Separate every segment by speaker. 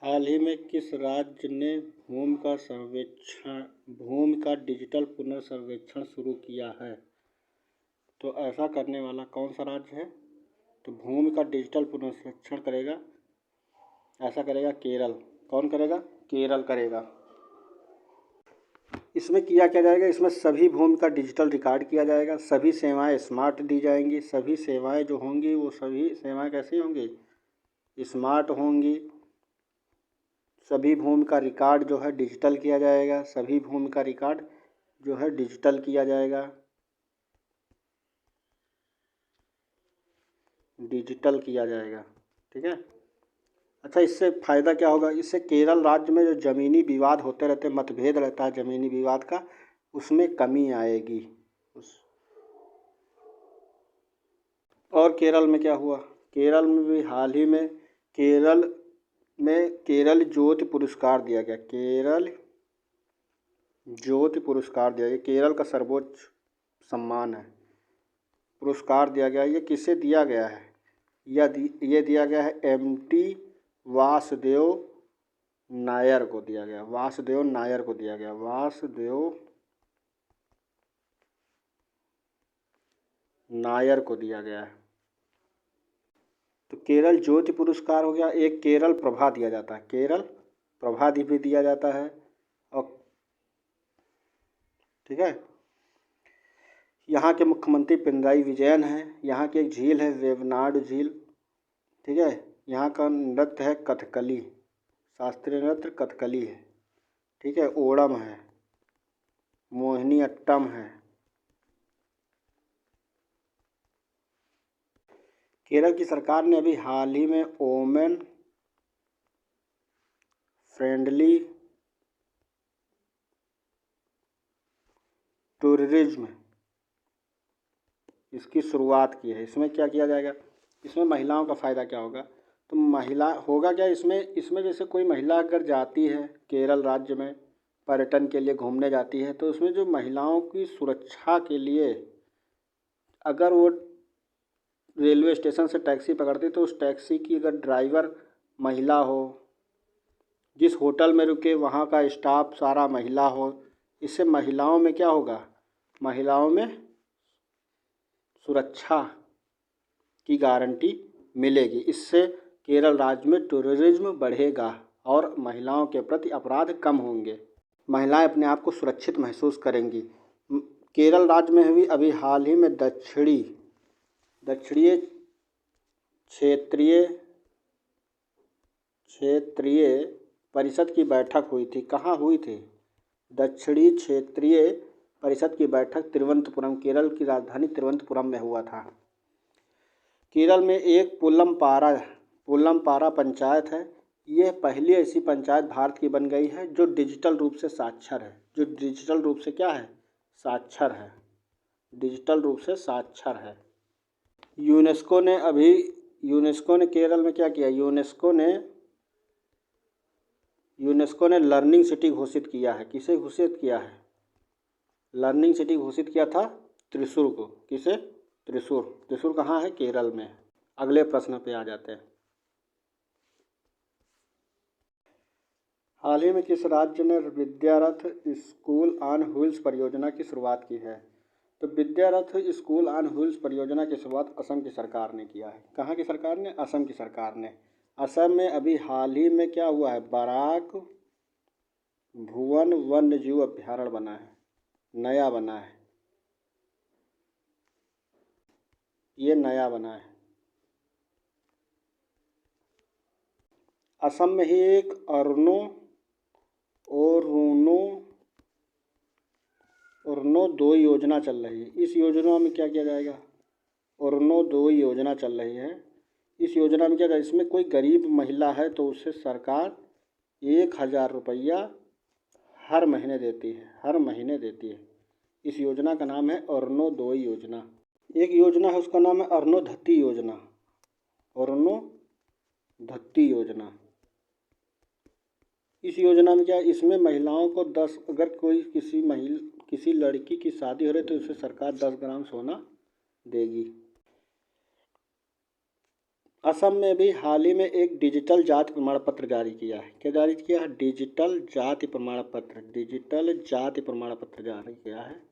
Speaker 1: हाल ही में किस राज्य ने भूमि का डिजिटल पुनर्सर्वेक्षण शुरू किया है? तो ऐसा करने वाला कौन सा राज्य है? तो भूमि का डिजिटल पुनर्सर्वेक्षण करेगा, ऐसा करेगा केरल। कौन करेगा? केरल करेगा। इसमें किया क्या जाएगा? इसमें सभी भूमि का डिजिटल रिकॉर्ड किया जाएगा, सभी सेवाएं स्मार्ट दी जाएंगी। सभी सेवाएं जो होंगी वो सभी सेवाएं कैसी होंगी? स्मार्ट होंगी। सभी भूमि का रिकॉर्ड जो है डिजिटल किया जाएगा। सभी भूमि का रिकॉर्ड जो है डिजिटल किया जाएगा, डिजिटल किया जाएगा। ठीक है। अच्छा, इससे फ़ायदा क्या होगा? इससे केरल राज्य में जो ज़मीनी विवाद होते रहते, मतभेद रहता है ज़मीनी विवाद का, उसमें कमी आएगी। और केरल में क्या हुआ? केरल में भी हाल ही में केरल ज्योति पुरस्कार दिया गया। केरल ज्योति पुरस्कार दिया गया। केरल का सर्वोच्च सम्मान है, पुरस्कार दिया गया। ये किसे दिया गया है? ये दिया गया है MT वासुदेव नायर को दिया गया। वासुदेव नायर को दिया गया। वासुदेव नायर को दिया गया है। तो केरल ज्योति पुरस्कार हो गया। एक केरल प्रभा दिया जाता है, केरल प्रभा भी दिया जाता है। और ठीक है, यहाँ के मुख्यमंत्री पिनराई विजयन हैं। यहाँ की एक झील है वेवनाड झील। ठीक है, यहाँ का नृत्य है कथकली, शास्त्रीय नृत्य कथकली है। ठीक है, ओणम है, मोहिनी अट्टम है। केरल की सरकार ने अभी हाल ही में वोमेन फ्रेंडली टूरिज्म इसकी शुरुआत की है। इसमें क्या किया जाएगा? इसमें महिलाओं का फ़ायदा क्या होगा? तो महिला होगा क्या इसमें जैसे कोई महिला अगर जाती है केरल राज्य में पर्यटन के लिए घूमने जाती है, तो उसमें जो महिलाओं की सुरक्षा के लिए अगर वो रेलवे स्टेशन से टैक्सी पकड़ती, तो उस टैक्सी की अगर ड्राइवर महिला हो, जिस होटल में रुके वहाँ का स्टाफ सारा महिला हो, इससे महिलाओं में क्या होगा? महिलाओं में सुरक्षा की गारंटी मिलेगी। इससे केरल राज्य में टूरिज्म बढ़ेगा और महिलाओं के प्रति अपराध कम होंगे। महिलाएं अपने आप को सुरक्षित महसूस करेंगी। केरल राज्य में भी अभी हाल ही में दक्षिणीय क्षेत्रीय परिषद की बैठक हुई थी। कहाँ हुई थी? दक्षिणी क्षेत्रीय परिषद की बैठक तिरुवनंतपुरम, केरल की राजधानी तिरुवनंतपुरम में हुआ था। केरल में एक पुलमपारा पंचायत है। यह पहली ऐसी पंचायत भारत की बन गई है जो डिजिटल रूप से साक्षर है। जो डिजिटल रूप से क्या है? साक्षर है। डिजिटल रूप से साक्षर है। यूनेस्को ने केरल में क्या किया? यूनेस्को ने लर्निंग सिटी घोषित किया है। किसे घोषित किया है? लर्निंग सिटी घोषित किया था त्रिशूर को। किसे? त्रिशूर कहाँ है? केरल में। अगले प्रश्न पे आ जाते हैं। हाल ही में किस राज्य ने विद्यारथ स्कूल ऑन व्हील्स परियोजना की शुरुआत की है? तो विद्यारथ स्कूल ऑन व्हील्स परियोजना की शुरुआत असम की सरकार ने किया है। कहाँ की सरकार ने? असम की सरकार ने। असम में अभी हाल ही में क्या हुआ है? बराक भुवन वन्य जीव अभ्यारण्य बना है, नया बना है। ये नया बना है। असम में ही एक अरुणोदय योजना चल रही है। इस योजना में क्या किया जाएगा? अरुणोदय योजना चल रही है। इस योजना में क्या जाएगा? इसमें कोई गरीब महिला है तो उससे सरकार 1000 रुपया हर महीने देती है। इस योजना का नाम है अरुणोदय योजना। एक योजना है उसका नाम है अरुणोधती योजना। इस योजना में क्या? इसमें महिलाओं को अगर कोई किसी लड़की की शादी हो रही तो उसे सरकार 10 ग्राम सोना देगी। असम में भी हाल ही में एक डिजिटल जाति प्रमाण पत्र जारी किया है। क्या जारी किया है? डिजिटल जाति प्रमाण पत्र। डिजिटल जाति प्रमाण पत्र जारी किया है।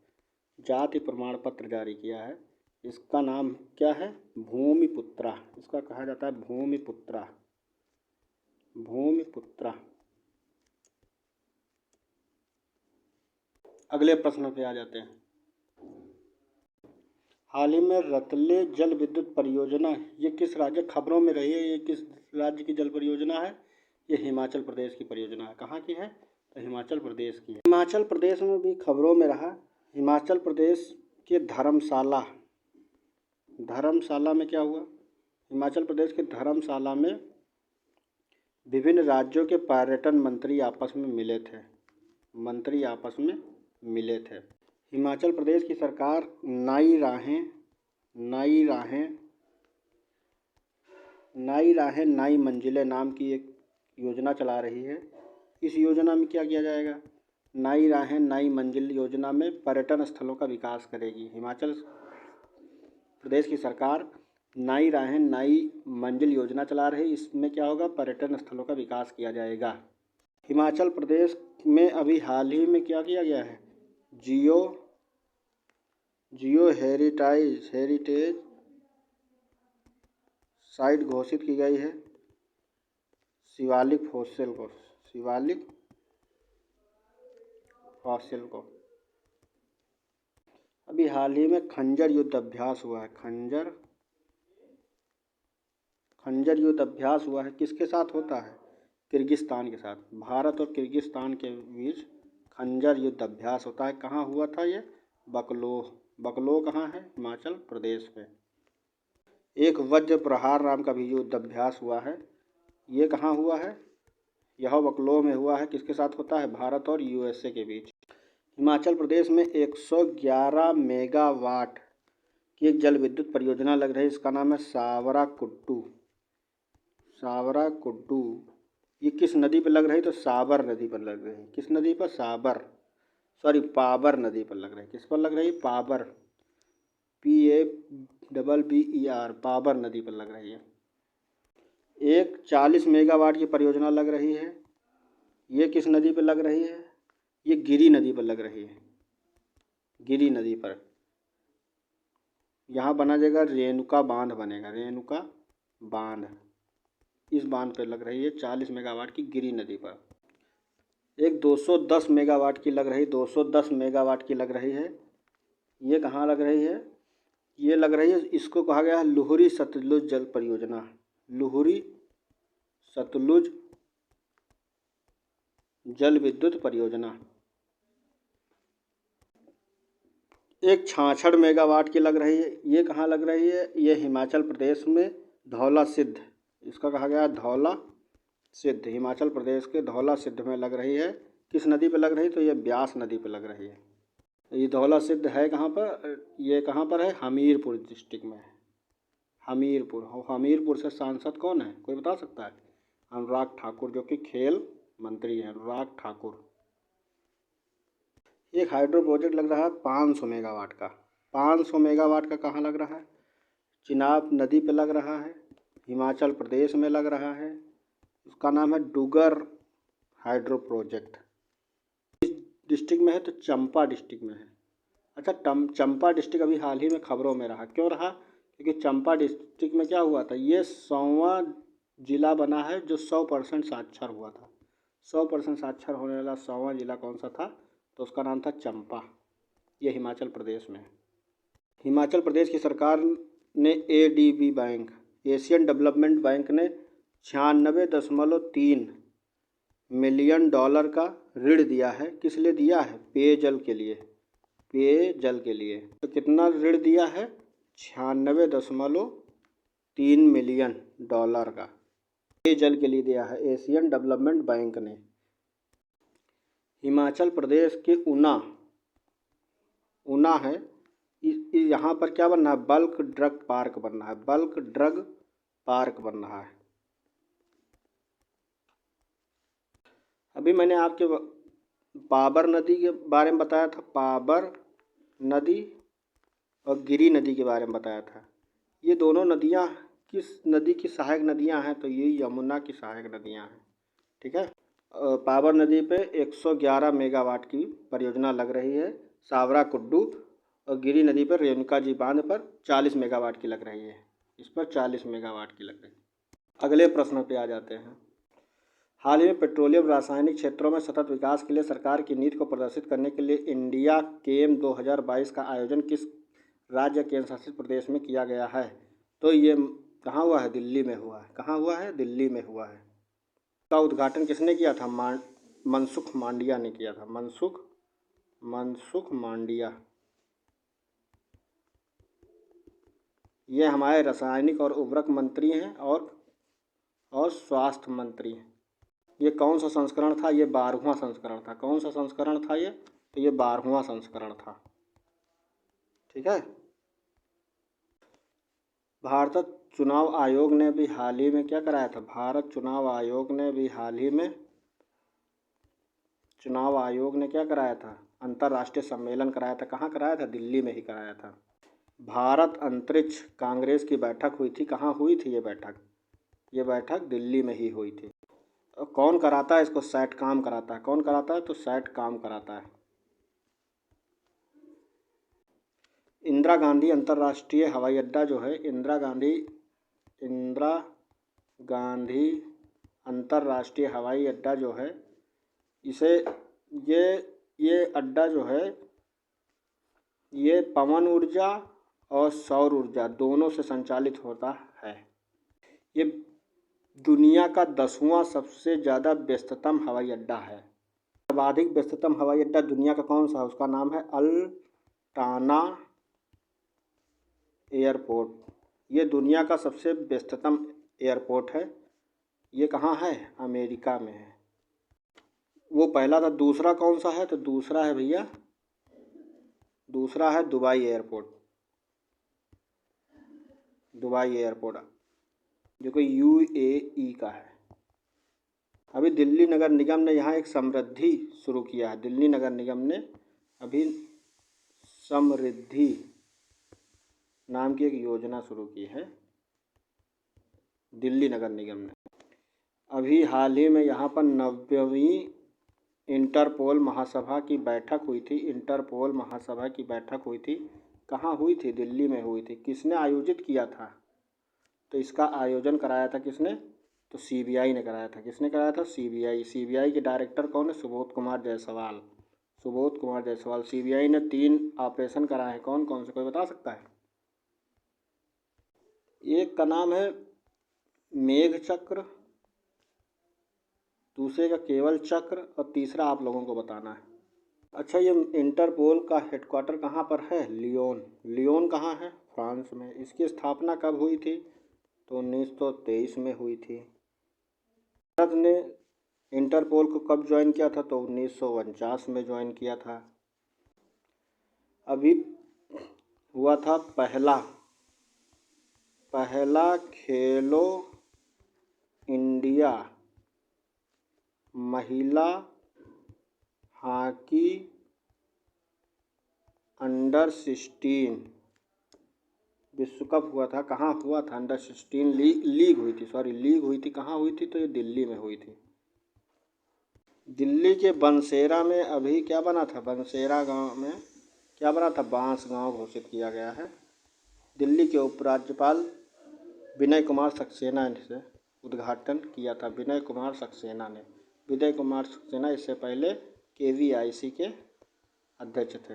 Speaker 1: जाति प्रमाण पत्र जारी किया है। इसका नाम क्या है? भूमिपुत्रा। इसका कहा जाता है भूमिपुत्रा। भूमिपुत्रा। अगले प्रश्न पे आ जाते हैं। हाल ही में रतले जल विद्युत परियोजना, ये किस राज्य, खबरों में रही है, ये किस राज्य की जल परियोजना है? ये हिमाचल प्रदेश की परियोजना है। कहाँ की है? तो हिमाचल प्रदेश की है। हिमाचल प्रदेश में भी खबरों में रहा। हिमाचल प्रदेश के धर्मशाला, धर्मशाला में क्या हुआ? हिमाचल प्रदेश के धर्मशाला में विभिन्न राज्यों के पर्यटन मंत्री आपस में मिले थे। मंत्री आपस में मिले थे। हिमाचल प्रदेश की सरकार नई राहें नई मंजिलें नाम की एक योजना चला रही है। इस योजना में क्या किया जाएगा? नई राहें नई मंजिल योजना में पर्यटन स्थलों का विकास करेगी। हिमाचल प्रदेश की सरकार नई राहें नई मंजिल योजना चला रही है। इसमें क्या होगा? पर्यटन स्थलों का विकास किया जाएगा। हिमाचल प्रदेश में अभी हाल ही में क्या किया गया है? जियो हेरिटेज साइट घोषित की गई है शिवालिक फॉसिल को। अभी हाल ही में खंजर युद्ध अभ्यास हुआ है। खंजर युद्ध अभ्यास हुआ है। किसके साथ होता है? किर्गिस्तान के साथ। भारत और किर्गिस्तान के बीच खंजर युद्ध अभ्यास होता है। कहाँ हुआ था ये? बकलोह कहाँ है? हिमाचल प्रदेश में। एक वज्र प्रहार नाम का भी युद्ध अभ्यास हुआ है। ये कहाँ हुआ है? यह बकलोह में हुआ है। किसके साथ होता है? भारत और यूएसए के बीच। हिमाचल प्रदेश में 111 मेगावाट की एक जल विद्युत परियोजना लग रही है। इसका नाम है सावरा कुड्डू। ये किस नदी पर लग रही? तो साबर नदी पर लग रही है। किस नदी पर? पाबर नदी पर लग रही है। किस पर लग रही है? पाबर, PABBER, पाबर नदी पर लग रही है। एक 40 मेगावाट की परियोजना लग रही है। ये किस नदी पर लग रही है? ये गिरी नदी पर लग रही है। गिरी नदी पर यहाँ बना जाएगा रेणुका बांध बनेगा। रेणुका बांध, इस बांध पर लग रही है 40 मेगावाट की गिरी नदी पर। एक 210 मेगावाट की लग रही 210 मेगावाट की लग रही है। ये कहाँ लग रही है? ये लग रही है, इसको कहा गया है लुहरी सतलुज जल परियोजना। लुहरी सतलुज जल विद्युत परियोजना। एक 66 मेगावाट की लग रही है। ये कहाँ लग रही है? ये हिमाचल प्रदेश में धौला सिद्ध, इसका कहा गया धौला सिद्ध। हिमाचल प्रदेश के धौला सिद्ध में लग रही है। किस नदी पर लग रही है? तो ये ब्यास नदी पर लग रही है। ये धौला सिद्ध है कहाँ पर? ये कहाँ पर है? हमीरपुर डिस्ट्रिक्ट में है। हमीरपुर से सांसद कौन है? कोई बता सकता है? अनुराग ठाकुर, जो कि खेल मंत्री हैं। अनुराग ठाकुर। एक हाइड्रो प्रोजेक्ट लग रहा है 500 मेगावाट का। 500 मेगावाट का कहाँ लग रहा है? चिनाब नदी पे लग रहा है। हिमाचल प्रदेश में लग रहा है। उसका नाम है डुगर हाइड्रो प्रोजेक्ट। किस डिस्ट्रिक्ट में है? तो चंपा डिस्ट्रिक्ट में है। अच्छा, चंपा डिस्ट्रिक्ट अभी हाल ही में खबरों में रहा। क्यों रहा? क्योंकि चंपा डिस्ट्रिक्ट में क्या हुआ था? ये 100वां जिला बना है जो 100% साक्षर हुआ था। 100% साक्षर होने वाला 100वां जिला कौन सा था? तो उसका नाम था चंपा। ये हिमाचल प्रदेश में है। हिमाचल प्रदेश की सरकार ने ADB bank, Asian development bank ने 96.3 मिलियन डॉलर का ऋण दिया है। किस लिए दिया है? पेयजल के लिए। तो कितना ऋण दिया है? 96.3 मिलियन डॉलर का पेयजल के लिए दिया है एशियन डेवलपमेंट बैंक ने। हिमाचल प्रदेश के ऊना है। यहाँ पर क्या बनना है? बल्क ड्रग पार्क बन रहा है। अभी मैंने आपके पाबर नदी के बारे में बताया था। पाबर नदी और गिरी नदी के बारे में बताया था। ये दोनों नदियाँ किस नदी की सहायक नदियां हैं, तो ये यमुना की सहायक नदियां हैं। ठीक है। पावर नदी पे 111 मेगावाट की परियोजना लग रही है। सावरा कुड्डू और गिरी नदी पर रेणुका जी बांध पर 40 मेगावाट की लग रही है। इस पर 40 मेगावाट की लग रही है। अगले प्रश्न पे आ जाते हैं। हाल ही में पेट्रोलियम रासायनिक क्षेत्रों में सतत विकास के लिए सरकार की नीति को प्रदर्शित करने के लिए इंडिया केम 2022 का आयोजन किस राज्य केंद्र शासित प्रदेश में किया गया है? तो ये कहाँ हुआ है? दिल्ली में हुआ है। कहाँ हुआ है? दिल्ली में हुआ है। का उद्घाटन किसने किया था? मनसुख मांडविया ने किया था। मनसुख मांडविया। ये हमारे रासायनिक और उर्वरक मंत्री हैं और स्वास्थ्य मंत्री हैं। ये कौन सा संस्करण था? ये 12वां संस्करण था। कौन सा संस्करण था ये? तो ये 12वां संस्करण था। ठीक है। भारत चुनाव आयोग ने भी हाल ही में क्या कराया था? भारत चुनाव आयोग ने भी हाल ही में चुनाव आयोग ने क्या कराया था? अंतर्राष्ट्रीय सम्मेलन कराया था। कहाँ कराया था? दिल्ली में ही कराया था। भारत अंतरिक्ष कांग्रेस की बैठक हुई थी। कहाँ हुई थी ये बैठक? ये बैठक दिल्ली में ही हुई थी। कौन कराता है इसको? सैट काम कराता है। कौन कराता है? तो सैट काम कराता है। इंदिरा गांधी अंतर्राष्ट्रीय हवाई अड्डा जो है, इंदिरा गांधी अंतर्राष्ट्रीय हवाई अड्डा जो है, इसे ये अड्डा जो है, ये पवन ऊर्जा और सौर ऊर्जा दोनों से संचालित होता है। ये दुनिया का 10वां सबसे ज़्यादा व्यस्ततम हवाई अड्डा है। सर्वाधिक व्यस्ततम हवाई अड्डा दुनिया का कौन सा है? उसका नाम है अल्टाना एयरपोर्ट। ये दुनिया का सबसे व्यस्ततम एयरपोर्ट है। ये कहाँ है? अमेरिका में है। वो पहला था। दूसरा कौन सा है? तो दूसरा है भैया, दूसरा है दुबई एयरपोर्ट। दुबई एयरपोर्ट जो कि UAE का है। अभी दिल्ली नगर निगम ने यहाँ एक समृद्धि शुरू किया है। दिल्ली नगर निगम ने अभी समृद्धि नाम की एक योजना शुरू की है, दिल्ली नगर निगम ने। अभी हाल ही में यहाँ पर 90वीं इंटरपोल महासभा की बैठक हुई थी। इंटरपोल महासभा की बैठक हुई थी। कहाँ हुई थी? दिल्ली में हुई थी। किसने आयोजित किया था? तो इसका आयोजन कराया था किसने? तो CBI ने कराया था। किसने कराया था? CBI के डायरेक्टर कौन है? सुबोध कुमार जायसवाल। CBI ने 3 ऑपरेशन कराए हैं। कौन कौन से? कोई बता सकता है? एक का नाम है मेघ चक्र, दूसरे का केवल चक्र और तीसरा आप लोगों को बताना है। अच्छा, ये इंटरपोल का हेडक्वार्टर कहाँ पर है? लियोन कहाँ है? फ्रांस में। इसकी स्थापना कब हुई थी? तो 1923 में हुई थी। भारत ने इंटरपोल को कब ज्वाइन किया था? तो 1949 में ज्वाइन किया था। अभी हुआ था पहला खेलो इंडिया महिला हॉकी अंडर-16 विश्व कप हुआ था। कहाँ हुआ था? अंडर-16 लीग हुई थी। कहाँ हुई थी? तो ये दिल्ली में हुई थी। दिल्ली के बनसेरा में अभी क्या बना था? बनसेरा गांव में क्या बना था? बांस गांव घोषित किया गया है। दिल्ली के उपराज्यपाल विनय कुमार सक्सेना ने उद्घाटन किया था। विनय कुमार सक्सेना इससे पहले KVIC के अध्यक्ष थे।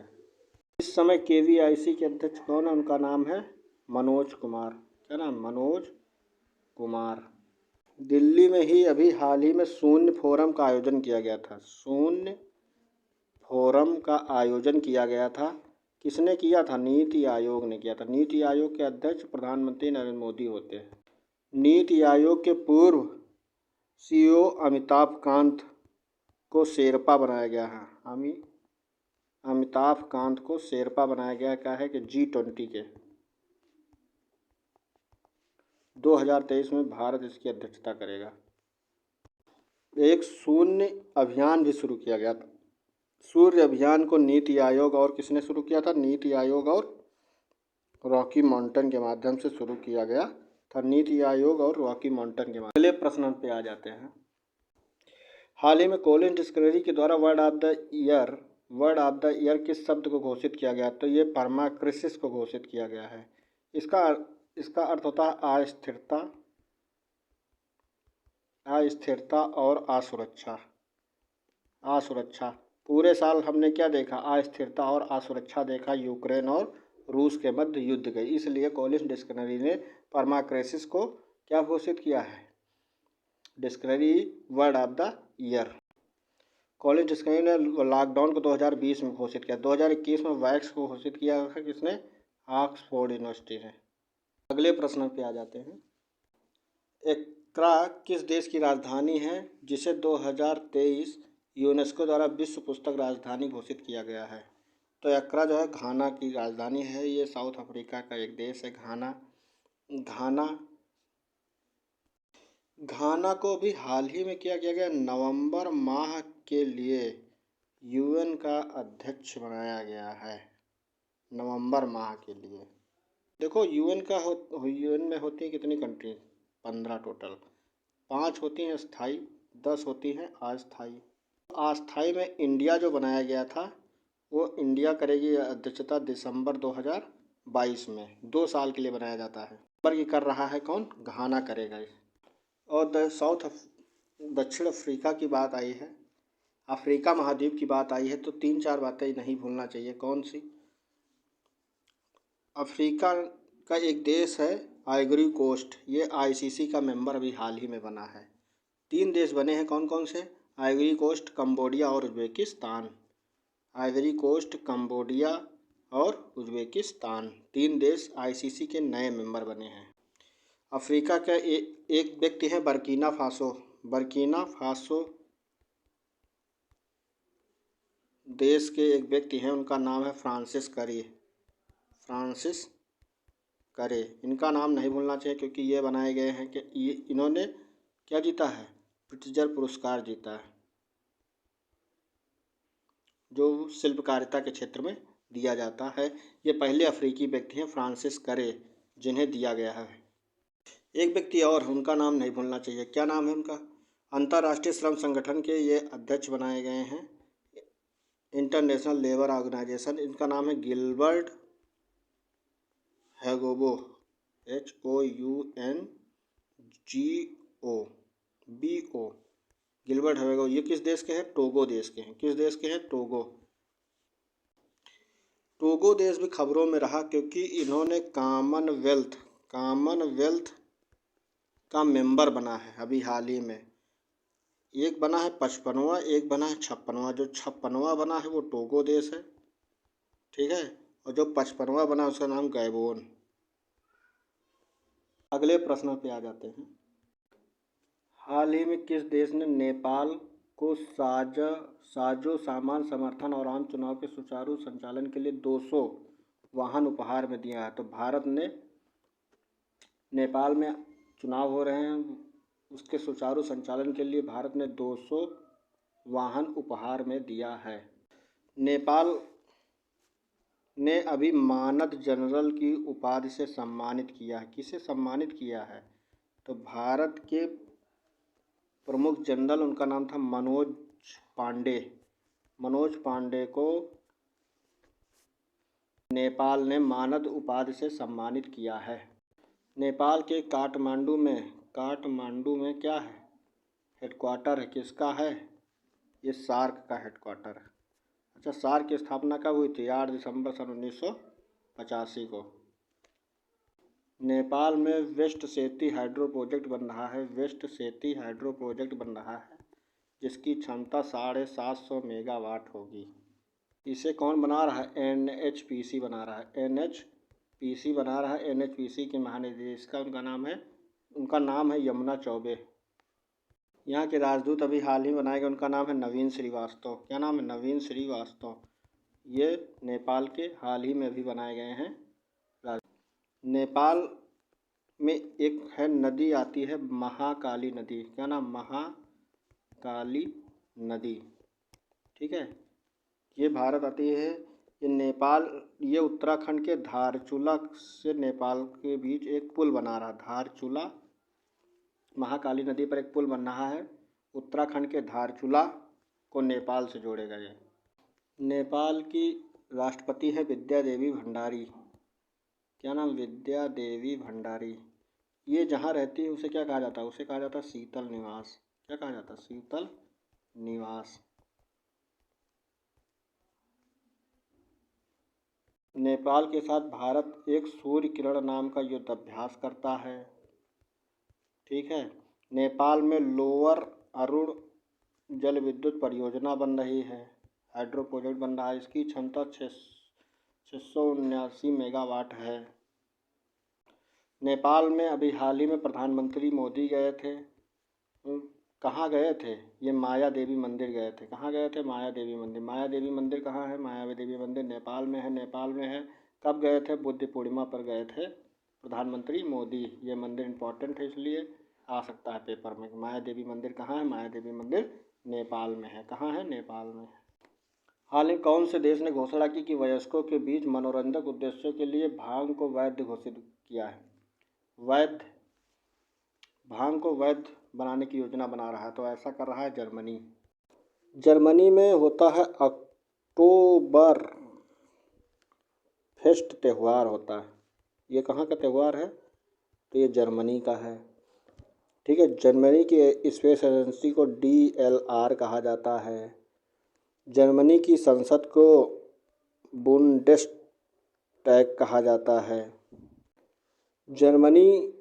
Speaker 1: इस समय KVIC के अध्यक्ष कौन है? उनका नाम है मनोज कुमार। क्या नाम? मनोज कुमार। दिल्ली में ही अभी हाल ही में शून्य फोरम का आयोजन किया गया था। शून्य फोरम का आयोजन किया गया था। किसने किया था? नीति आयोग ने किया था। नीति आयोग के अध्यक्ष प्रधानमंत्री नरेंद्र मोदी होते हैं। नीति आयोग के पूर्व CEO अमिताभ कांत को शेरपा बनाया गया है। अमिताभ कांत को शेरपा बनाया गया। क्या है कि G20 के 2023 में भारत इसकी अध्यक्षता करेगा। एक शून्य अभियान भी शुरू किया गया था। सूर्य अभियान को नीति आयोग और किसने शुरू किया था? नीति आयोग और रॉकी माउंटेन के माध्यम से शुरू किया गया था नीति आयोग और रॉकी माउंटेन के बाद। अगले प्रश्न पे आ जाते हैं। हाल ही में कॉलिन डिस्कवरी के द्वारा वर्ड ऑफ द ईयर किस शब्द को घोषित किया गया? तो ये परमाक्रिसिस को घोषित किया गया है। इसका अर्थ होता है अस्थिरता और असुरक्षा। पूरे साल हमने क्या देखा? अस्थिरता और असुरक्षा देखा। यूक्रेन और रूस के मध्य युद्ध गई, इसलिए कॉलिन डिस्कवरी ने परमाक्रिसिस को क्या घोषित किया है? Discovery word of the year. Colin discovery ने लॉकडाउन को 2020 में घोषित किया। 2021 में वैक्स को घोषित किया था किसने? ऑक्सफोर्ड यूनिवर्सिटी ने। अगले प्रश्न पे आ जाते हैं। एक्रा किस देश की राजधानी है जिसे 2023 यूनेस्को द्वारा विश्व पुस्तक राजधानी घोषित किया गया है? तो एक्रा जो है घाना की राजधानी है। ये साउथ अफ्रीका का एक देश है, घाना को भी हाल ही में क्या किया गया? नवंबर माह के लिए यूएन का अध्यक्ष बनाया गया है। नवंबर माह के लिए देखो, यूएन में होती हैं कितनी कंट्री? 15 टोटल। 5 होती हैं स्थायी, 10 होती हैं अस्थायी। अस्थायी में इंडिया जो बनाया गया था, वो इंडिया करेगी अध्यक्षता दिसंबर 2022 में। 2 साल के लिए बनाया जाता है। पर ये कर रहा है कौन? घाना करेगा। और दक्षिण अफ्रीका की बात आई है, अफ्रीका महाद्वीप की बात आई है, तो 3-4 बातें नहीं भूलना चाहिए। कौन सी? अफ्रीका का एक देश है आइवरी कोस्ट। ये आईसीसी का मेंबर अभी हाल ही में बना है। 3 देश बने हैं। कौन कौन से? आइवरी कोस्ट, कंबोडिया और उज्बेकिस्तान। आइवरी कोस्ट, कंबोडिया और उज्बेकिस्तान 3 देश आईसीसी के नए मेंबर बने हैं। अफ्रीका का एक व्यक्ति है बर्किना फासो देश के एक व्यक्ति हैं, उनका नाम है फ्रांसिस करे। इनका नाम नहीं भूलना चाहिए, क्योंकि ये बनाए गए हैं कि इन्होंने क्या जीता है? प्रिट्जर पुरस्कार जीता है, जो शिल्पकारिता के क्षेत्र में दिया जाता है। ये पहले अफ्रीकी व्यक्ति हैं फ्रांसिस करे, जिन्हें दिया गया है। एक व्यक्ति और, उनका नाम नहीं भूलना चाहिए। क्या नाम है उनका? अंतर्राष्ट्रीय श्रम संगठन के ये अध्यक्ष बनाए गए हैं, इंटरनेशनल लेबर ऑर्गेनाइजेशन। इनका नाम है गिलबर्ट हैगोबो, HOUNGOBO, गिलबर्ट हैगोबो। ये किस देश के हैं? टोगो देश के हैं। किस देश के हैं? टोगो देश भी खबरों में रहा, क्योंकि इन्होंने कॉमनवेल्थ का मेंबर बना है अभी हाल ही में। एक बना है 55वां, एक बना है 56वां। जो 56वां बना है वो टोगो देश है, ठीक है, और जो 55वां बना उसका नाम गैबोन। अगले प्रश्न पे आ जाते हैं। हाल ही में किस देश ने नेपाल को साजो सामान समर्थन और आम चुनाव के सुचारू संचालन के लिए 200 वाहन उपहार में दिया है? तो भारत ने, नेपाल में चुनाव हो रहे हैं, उसके सुचारू संचालन के लिए भारत ने 200 वाहन उपहार में दिया है। नेपाल ने अभी मानद जनरल की उपाधि से सम्मानित किया है। किसे सम्मानित किया है? तो भारत के प्रमुख जनरल, उनका नाम था मनोज पांडे को नेपाल ने मानद उपाधि से सम्मानित किया है। नेपाल के काठमांडू में क्या है? हेडक्वार्टर है। किसका है? ये सार्क का हेडक्वार्टर है। अच्छा, सार्क की स्थापना कब हुई थी? 8 दिसंबर सन 1985 को। नेपाल में वेस्ट सेती हाइड्रो प्रोजेक्ट बन रहा है, जिसकी क्षमता 750 मेगावाट होगी। इसे कौन बना रहा है? NHPC बना रहा है। NHPC के महानिदेशक उनका नाम है यमुना चौबे। यहाँ के राजदूत अभी हाल ही बनाए गए, उनका नाम है नवीन श्रीवास्तव। क्या नाम है? नवीन श्रीवास्तव। ये नेपाल के हाल ही में अभी बनाए गए हैं। नेपाल में एक है नदी आती है महाकाली नदी। क्या नाम? महाकाली नदी, ठीक है। ये भारत आती है, ये उत्तराखंड के धारचूला से नेपाल के बीच एक पुल बना रहा। धारचूला महाकाली नदी पर एक पुल बन रहा है, उत्तराखंड के धारचूला को नेपाल से जोड़ेगा ये। नेपाल की राष्ट्रपति है विद्या देवी भंडारी। क्या नाम? विद्या देवी भंडारी। ये जहाँ रहती है उसे क्या कहा जाता है? उसे कहा जाता है शीतल निवास। क्या कहा जाता है? शीतल निवास। नेपाल के साथ भारत एक सूर्य किरण नाम का युद्धाभ्यास करता है। ठीक है। नेपाल में लोअर अरुण जल विद्युत परियोजना बन रही है, हाइड्रो प्रोजेक्ट बन रहा है। इसकी क्षमता 679 मेगावाट है। नेपाल में अभी हाल ही में प्रधानमंत्री मोदी गए थे। कहाँ गए थे? ये माया देवी मंदिर गए थे। कहाँ गए थे? माया देवी मंदिर। माया देवी मंदिर कहाँ है? माया देवी मंदिर नेपाल में है। नेपाल में है। कब गए थे? बुद्ध पूर्णिमा पर गए थे प्रधानमंत्री मोदी। ये मंदिर इम्पोर्टेंट है, इसलिए आ सकता है पेपर में। माया देवी मंदिर कहाँ है? माया देवी मंदिर नेपाल में है। कहाँ है? नेपाल में। हाल ही कौन से देश ने घोषणा की कि वयस्कों के बीच मनोरंजक उद्देश्यों के लिए भांग को वैध घोषित किया है? भांग को वैध बनाने की योजना बना रहा है, तो ऐसा कर रहा है जर्मनी। जर्मनी में होता है अक्टोबर फेस्ट त्यौहार होता है। ये कहाँ का त्यौहार है? तो ये जर्मनी का है। ठीक है। जर्मनी की स्पेस एजेंसी को DLR कहा जाता है। जर्मनी की संसद को बुंडेस्टैग कहा जाता है। जर्मनी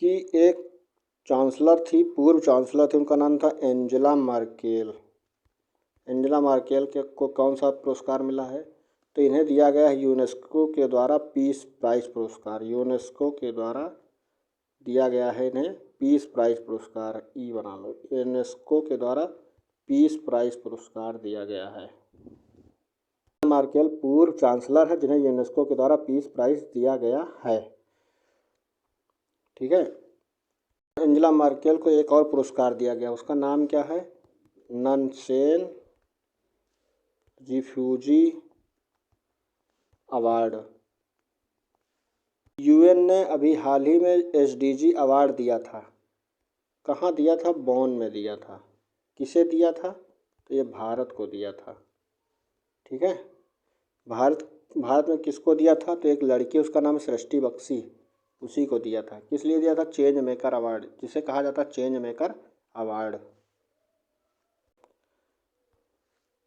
Speaker 1: की एक चांसलर थी, पूर्व चांसलर थी, उनका नाम था एंजेला मार्केल। एंजेला मार्केल को कौन सा पुरस्कार मिला है? तो इन्हें दिया गया है यूनेस्को के द्वारा पीस प्राइज़ पुरस्कार। यूनेस्को के द्वारा दिया गया है इन्हें पीस प्राइज़ पुरस्कार। बना लो। यूनेस्को के द्वारा पीस प्राइज़ पुरस्कार दिया गया है। मार्केल पूर्व चांसलर है जिन्हें यूनेस्को के द्वारा पीस प्राइज़ दिया गया है। ठीक है। एंजेला मार्केल को एक और पुरस्कार दिया गया, उसका नाम क्या है? ननसेन रिफ्यूजी अवार्ड। UN ने अभी हाल ही में SDG अवार्ड दिया था। कहाँ दिया था? बोन में दिया था। किसे दिया था? तो ये भारत को दिया था। ठीक है। भारत में किसको दिया था? तो एक लड़की, उसका नाम सृष्टि बख्शी, उसी को दिया था। किस लिए दिया था? चेंज मेकर अवार्ड, जिसे कहा जाता है चेंज मेकर अवार्ड।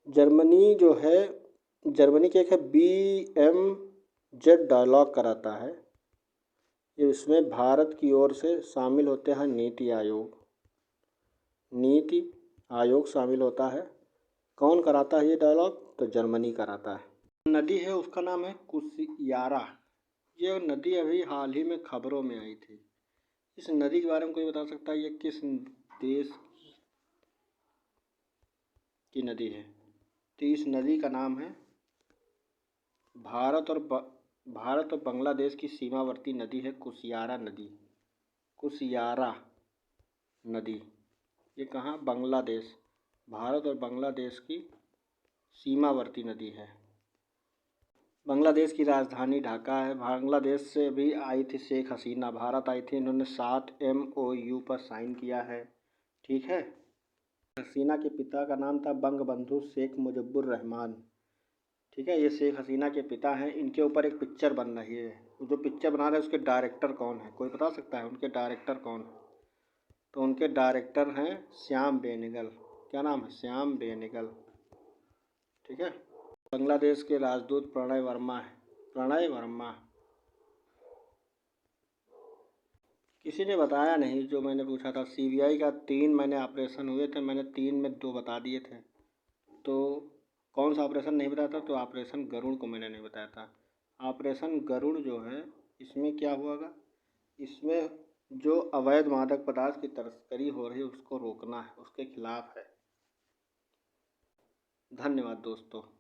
Speaker 1: जर्मनी जो है, जर्मनी के एक है BMZ डायलॉग कराता है। इसमें भारत की ओर से शामिल होते हैं नीति आयोग शामिल होता है। कौन कराता है ये डायलॉग? तो जर्मनी कराता है। नदी है उसका नाम है कुशियारा। ये नदी अभी हाल ही में खबरों में आई थी। इस नदी के बारे में कोई बता सकता है ये किस देश की नदी है? तो इस नदी का नाम है भारत और बांग्लादेश की सीमावर्ती नदी है कुशियारा नदी। कुशियारा नदी ये कहाँ? बांग्लादेश। भारत और बांग्लादेश की सीमावर्ती नदी है। बांग्लादेश की राजधानी ढाका है। बांग्लादेश से भी आई थी शेख हसीना, भारत आई थी। इन्होंने 7 MOU पर साइन किया है। ठीक है। हसीना के पिता का नाम था बंगबंधु शेख मुजिबुर रहमान। ठीक है। ये शेख हसीना के पिता हैं। इनके ऊपर एक पिक्चर बन रही है। जो पिक्चर बना रहे हैं उसके डायरेक्टर कौन है? कोई बता सकता है उनके डायरेक्टर कौन है? तो उनके डायरेक्टर हैं श्याम बेनेगल। क्या नाम है? श्याम बेनेगल। ठीक है। बांग्लादेश के राजदूत प्रणय वर्मा है। प्रणय वर्मा। किसी ने बताया नहीं जो मैंने पूछा था। CBI का 3 मैंने ऑपरेशन हुए थे, मैंने 3 में 2 बता दिए थे। तो कौन सा ऑपरेशन नहीं बताया था? तो ऑपरेशन गरुड़ को मैंने नहीं बताया था। ऑपरेशन गरुड़ जो है, इसमें क्या हुआगा? इसमें जो अवैध मादक पदार्थ की तस्करी हो रही है उसको रोकना है, उसके खिलाफ है। धन्यवाद दोस्तों।